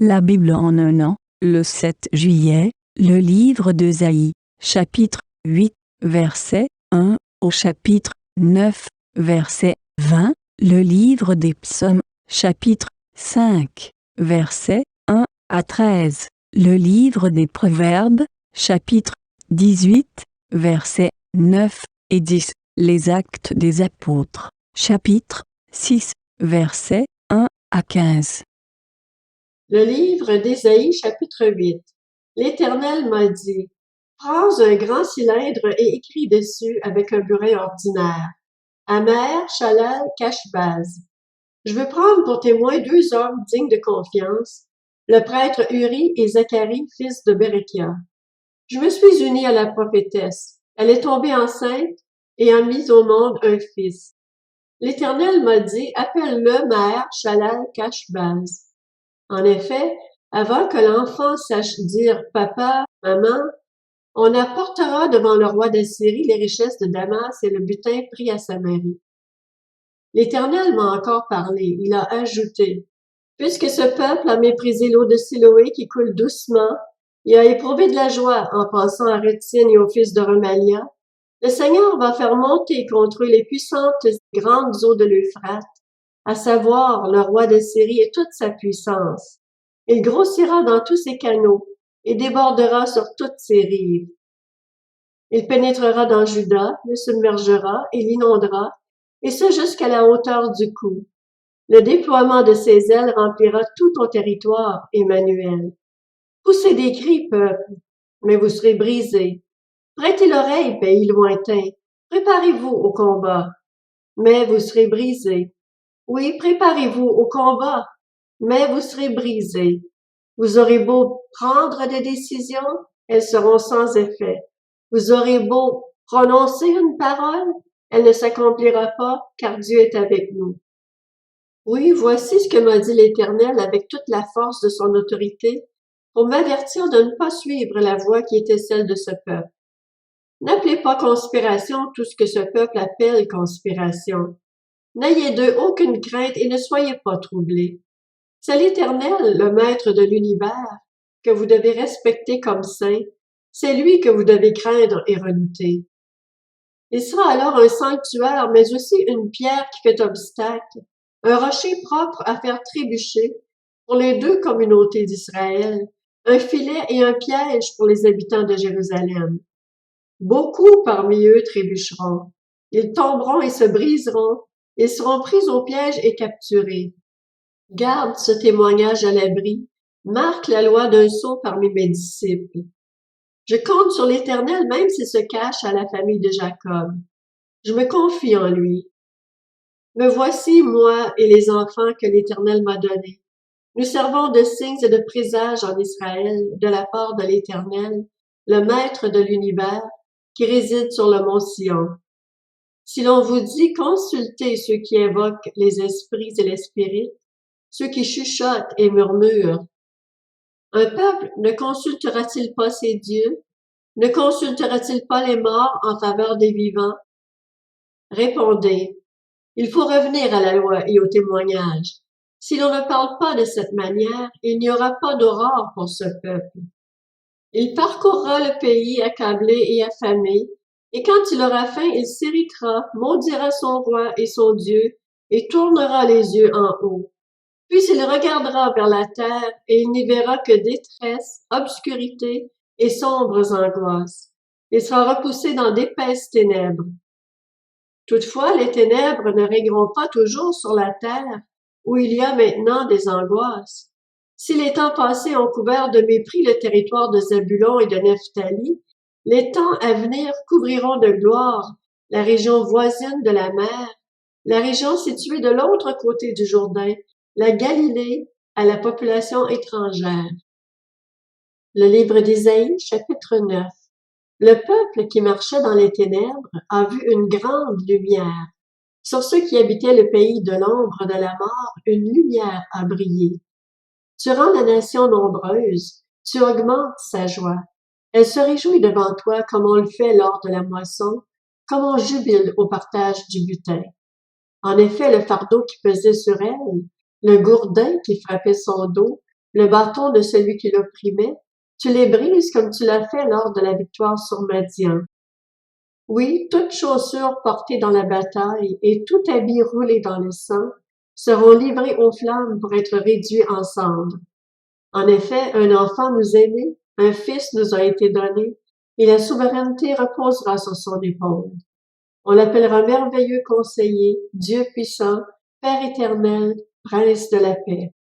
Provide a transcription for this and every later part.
La Bible en un an, le 7 juillet, le livre d'Ésaïe, chapitre 8, verset 1 au chapitre 9, verset 20, le livre des psaumes, chapitre 5, verset 1 à 13, le livre des proverbes, chapitre 18, versets 9 et 10, les actes des apôtres, chapitre 6, versets 1 à 15. Le livre d'Ésaïe, chapitre 8. L'Éternel m'a dit, prends un grand cylindre et écris dessus avec un burin ordinaire. Amer, Shalal, Cashbaz. Je veux prendre pour témoins 2 hommes dignes de confiance, le prêtre Uri et Zacharie, fils de Bérekia. Je me suis unie à la prophétesse. Elle est tombée enceinte et a mis au monde un fils. L'Éternel m'a dit, appelle-le Mer, Shalal, Cashbaz. En effet, avant que l'enfant sache dire « papa, maman », on apportera devant le roi d'Assyrie les richesses de Damas et le butin pris à Samarie. L'Éternel m'a encore parlé, il a ajouté, « Puisque ce peuple a méprisé l'eau de Siloé qui coule doucement, et a éprouvé de la joie en passant à Rétine et au fils de Remalia, le Seigneur va faire monter contre eux les puissantes grandes eaux de l'Euphrate, à savoir le roi d'Assyrie et toute sa puissance. Il grossira dans tous ses canaux et débordera sur toutes ses rives. Il pénétrera dans Juda, le submergera et l'inondera, et ce jusqu'à la hauteur du cou. Le déploiement de ses ailes remplira tout ton territoire, Emmanuel. Poussez des cris, peuple, mais vous serez brisés. Prêtez l'oreille, pays lointain. Préparez-vous au combat, mais vous serez brisés. Oui, préparez-vous au combat, mais vous serez brisés. Vous aurez beau prendre des décisions, elles seront sans effet. Vous aurez beau prononcer une parole, elle ne s'accomplira pas, car Dieu est avec nous. Oui, voici ce que m'a dit l'Éternel avec toute la force de son autorité, pour m'avertir de ne pas suivre la voie qui était celle de ce peuple. N'appelez pas conspiration tout ce que ce peuple appelle conspiration. N'ayez d'eux aucune crainte et ne soyez pas troublés. C'est l'Éternel, le Maître de l'univers, que vous devez respecter comme saint. C'est lui que vous devez craindre et redouter. Il sera alors un sanctuaire, mais aussi une pierre qui fait obstacle, un rocher propre à faire trébucher pour les 2 communautés d'Israël, un filet et un piège pour les habitants de Jérusalem. Beaucoup parmi eux trébucheront. Ils tomberont et se briseront. Ils seront pris au piège et capturés. Garde ce témoignage à l'abri. Marque la loi d'un sceau parmi mes disciples. Je compte sur l'Éternel même s'il se cache à la famille de Jacob. Je me confie en lui. Me voici, moi et les enfants que l'Éternel m'a donnés. Nous servons de signes et de présages en Israël de la part de l'Éternel, le Maître de l'univers, qui réside sur le mont Sion. Si l'on vous dit, consultez ceux qui invoquent les esprits et les spirites, ceux qui chuchotent et murmurent. Un peuple ne consultera-t-il pas ses dieux? Ne consultera-t-il pas les morts en faveur des vivants? Répondez, il faut revenir à la loi et au témoignage. Si l'on ne parle pas de cette manière, il n'y aura pas d'aurore pour ce peuple. Il parcourra le pays accablé et affamé, et quand il aura faim, il s'irritera, maudira son roi et son Dieu, et tournera les yeux en haut. Puis il regardera vers la terre, et il n'y verra que détresse, obscurité et sombres angoisses. Il sera repoussé dans d'épaisses ténèbres. Toutefois, les ténèbres ne régneront pas toujours sur la terre, où il y a maintenant des angoisses. Si les temps passés ont couvert de mépris le territoire de Zabulon et de Nephtali, les temps à venir couvriront de gloire la région voisine de la mer, la région située de l'autre côté du Jourdain, la Galilée à la population étrangère. Le livre d'Ésaïe, chapitre 9. Le peuple qui marchait dans les ténèbres a vu une grande lumière. Sur ceux qui habitaient le pays de l'ombre de la mort, une lumière a brillé. Tu rends la nation nombreuse, tu augmentes sa joie. Elle se réjouit devant toi comme on le fait lors de la moisson, comme on jubile au partage du butin. En effet, le fardeau qui pesait sur elle, le gourdin qui frappait son dos, le bâton de celui qui l'opprimait, tu les brises comme tu l'as fait lors de la victoire sur Madian. Oui, toute chaussure portée dans la bataille et tout habit roulé dans le sang seront livrés aux flammes pour être réduits en cendres. En effet, un enfant nous est né, un fils nous a été donné, et la souveraineté reposera sur son épaule. On l'appellera merveilleux conseiller, Dieu puissant, Père éternel, Prince de la paix.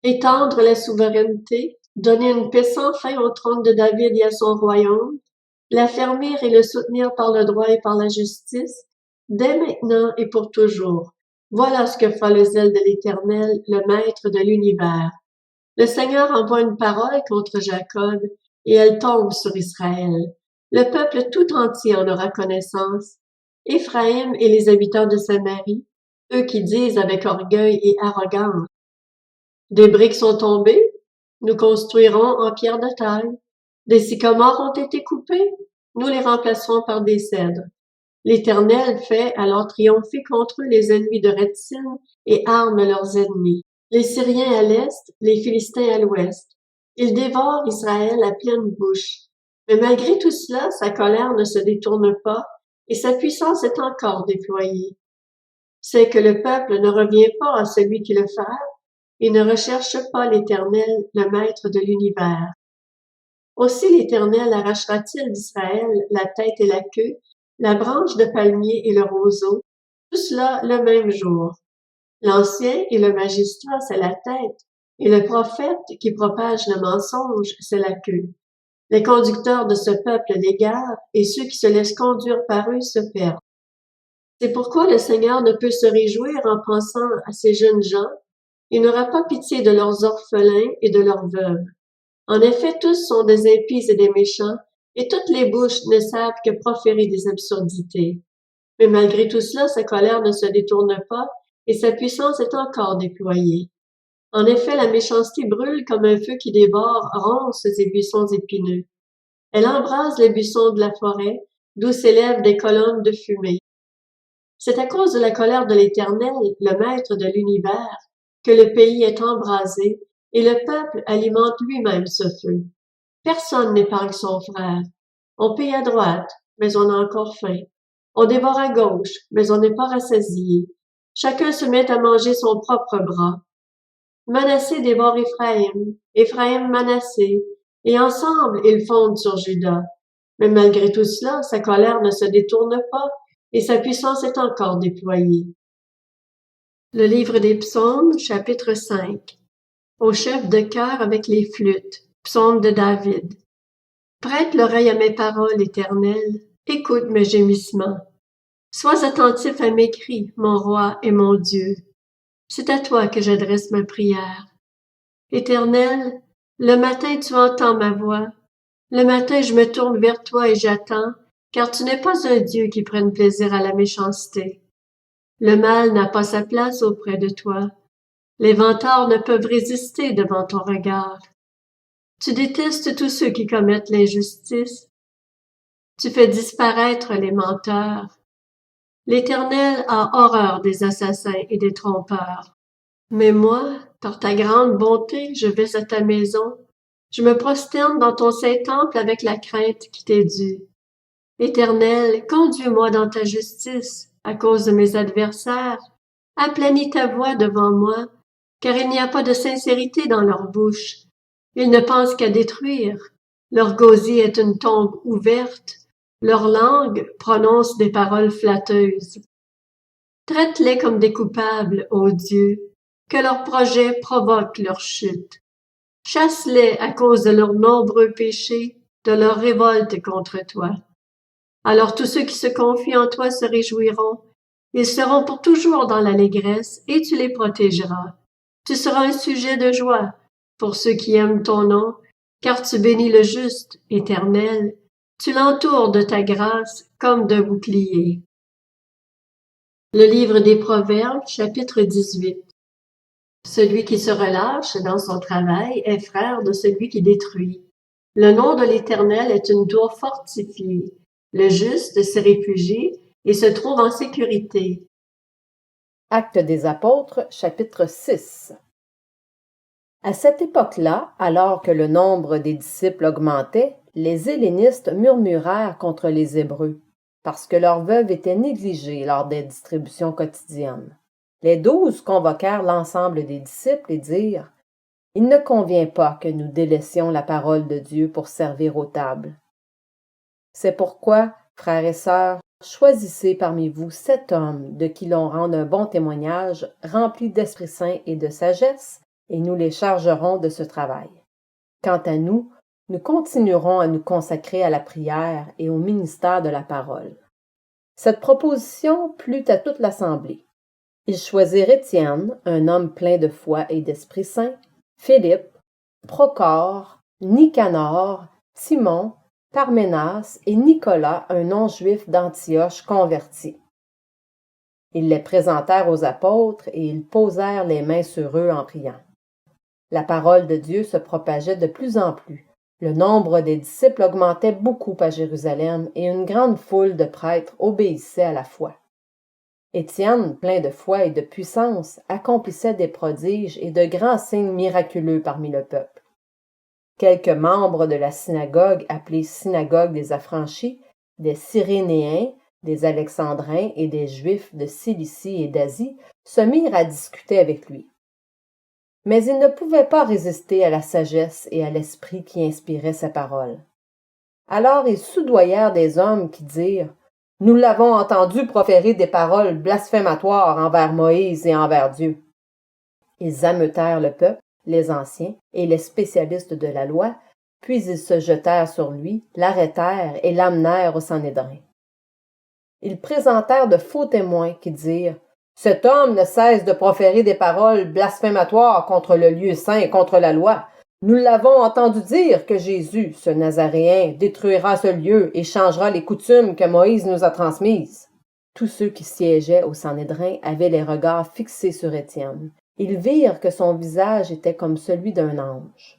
Étendre la souveraineté, donner une paix sans fin au trône de David et à son royaume, l'affermir et le soutenir par le droit et par la justice, dès maintenant et pour toujours. Voilà ce que fera le zèle de l'Éternel, le Maître de l'univers. Le Seigneur envoie une parole contre Jacob, et elle tombe sur Israël. Le peuple tout entier en aura connaissance. Éphraïm et les habitants de Samarie, eux qui disent avec orgueil et arrogance, des briques sont tombées, nous construirons en pierre de taille. Des sycomores ont été coupés, nous les remplacerons par des cèdres. L'Éternel fait alors triompher contre eux les ennemis de Rétzin et arme leurs ennemis. Les Syriens à l'est, les Philistins à l'ouest. Ils dévorent Israël à pleine bouche. Mais malgré tout cela, sa colère ne se détourne pas et sa puissance est encore déployée. C'est que le peuple ne revient pas à celui qui le frappe et ne recherche pas l'Éternel, le Maître de l'univers. Aussi l'Éternel arrachera-t-il d'Israël la tête et la queue, la branche de palmier et le roseau, tout cela le même jour. L'ancien et le magistrat, c'est la tête, et le prophète qui propage le mensonge, c'est la queue. Les conducteurs de ce peuple l'égarent, et ceux qui se laissent conduire par eux se perdent. C'est pourquoi le Seigneur ne peut se réjouir en pensant à ces jeunes gens. Il n'aura pas pitié de leurs orphelins et de leurs veuves. En effet, tous sont des impies et des méchants, et toutes les bouches ne savent que proférer des absurdités. Mais malgré tout cela, sa colère ne se détourne pas, et sa puissance est encore déployée. En effet, la méchanceté brûle comme un feu qui dévore ronces et buissons épineux. Elle embrase les buissons de la forêt, d'où s'élèvent des colonnes de fumée. C'est à cause de la colère de l'Éternel, le Maître de l'univers, que le pays est embrasé, et le peuple alimente lui-même ce feu. Personne n'épargne son frère. On paye à droite, mais on a encore faim. On dévore à gauche, mais on n'est pas rassasié. Chacun se met à manger son propre bras. Manassé dévore Éphraïm, Éphraïm Manassé, et ensemble ils fondent sur Juda. Mais malgré tout cela, sa colère ne se détourne pas, et sa puissance est encore déployée. Le livre des Psaumes, chapitre 5. Au chef de chœur avec les flûtes, psaume de David. Prête l'oreille à mes paroles, Éternel, écoute mes gémissements. Sois attentif à mes cris, mon roi et mon Dieu. C'est à toi que j'adresse ma prière. Éternel, le matin tu entends ma voix. Le matin je me tourne vers toi et j'attends, car tu n'es pas un Dieu qui prenne plaisir à la méchanceté. Le mal n'a pas sa place auprès de toi. Les vantards ne peuvent résister devant ton regard. Tu détestes tous ceux qui commettent l'injustice. Tu fais disparaître les menteurs. L'Éternel a horreur des assassins et des trompeurs. Mais moi, par ta grande bonté, je vais à ta maison. Je me prosterne dans ton saint temple avec la crainte qui t'est due. Éternel, conduis-moi dans ta justice à cause de mes adversaires. Aplanis ta voix devant moi, car il n'y a pas de sincérité dans leur bouche. Ils ne pensent qu'à détruire. Leur gosier est une tombe ouverte. Leur langue prononce des paroles flatteuses. Traite-les comme des coupables, ô Dieu, que leurs projets provoquent leur chute. Chasse-les à cause de leurs nombreux péchés, de leur révolte contre toi. Alors tous ceux qui se confient en toi se réjouiront. Ils seront pour toujours dans l'allégresse et tu les protégeras. Tu seras un sujet de joie pour ceux qui aiment ton nom, car tu bénis le juste, Éternel. Tu l'entoures de ta grâce comme d'un bouclier. Le livre des Proverbes, chapitre 18. Celui qui se relâche dans son travail est frère de celui qui détruit. Le nom de l'Éternel est une tour fortifiée. Le juste s'y réfugie et se trouve en sécurité. » Actes des apôtres, chapitre 6. À cette époque-là, alors que le nombre des disciples augmentait, les hellénistes murmurèrent contre les Hébreux, parce que leurs veuves étaient négligées lors des distributions quotidiennes. Les 12 convoquèrent l'ensemble des disciples et dirent: « Il ne convient pas que nous délaissions la parole de Dieu pour servir aux tables. C'est pourquoi, frères et sœurs, choisissez parmi vous 7 hommes de qui l'on rende un bon témoignage, remplis d'Esprit Saint et de sagesse, et nous les chargerons de ce travail. Quant à nous, nous continuerons à nous consacrer à la prière et au ministère de la parole. » Cette proposition plut à toute l'assemblée. Ils choisirent Étienne, un homme plein de foi et d'Esprit Saint, Philippe, Procore, Nicanor, Timon, Parménas et Nicolas, un non-juif d'Antioche converti. Ils les présentèrent aux apôtres et ils posèrent les mains sur eux en priant. La parole de Dieu se propageait de plus en plus. Le nombre des disciples augmentait beaucoup à Jérusalem et une grande foule de prêtres obéissait à la foi. Étienne, plein de foi et de puissance, accomplissait des prodiges et de grands signes miraculeux parmi le peuple. Quelques membres de la synagogue appelée synagogue des affranchis, des Cyrénéens, des Alexandrins et des Juifs de Cilicie et d'Asie se mirent à discuter avec lui. Mais ils ne pouvaient pas résister à la sagesse et à l'esprit qui inspirait sa parole. Alors ils soudoyèrent des hommes qui dirent: « Nous l'avons entendu proférer des paroles blasphématoires envers Moïse et envers Dieu. » Ils ameutèrent le peuple, les anciens et les spécialistes de la loi, puis ils se jetèrent sur lui, l'arrêtèrent et l'amenèrent au Sanhédrin. Ils présentèrent de faux témoins qui dirent: « Cet homme ne cesse de proférer des paroles blasphématoires contre le lieu saint et contre la loi. Nous l'avons entendu dire que Jésus, ce Nazaréen, détruira ce lieu et changera les coutumes que Moïse nous a transmises. » Tous ceux qui siégeaient au Sanhédrin avaient les regards fixés sur Étienne. Ils virent que son visage était comme celui d'un ange.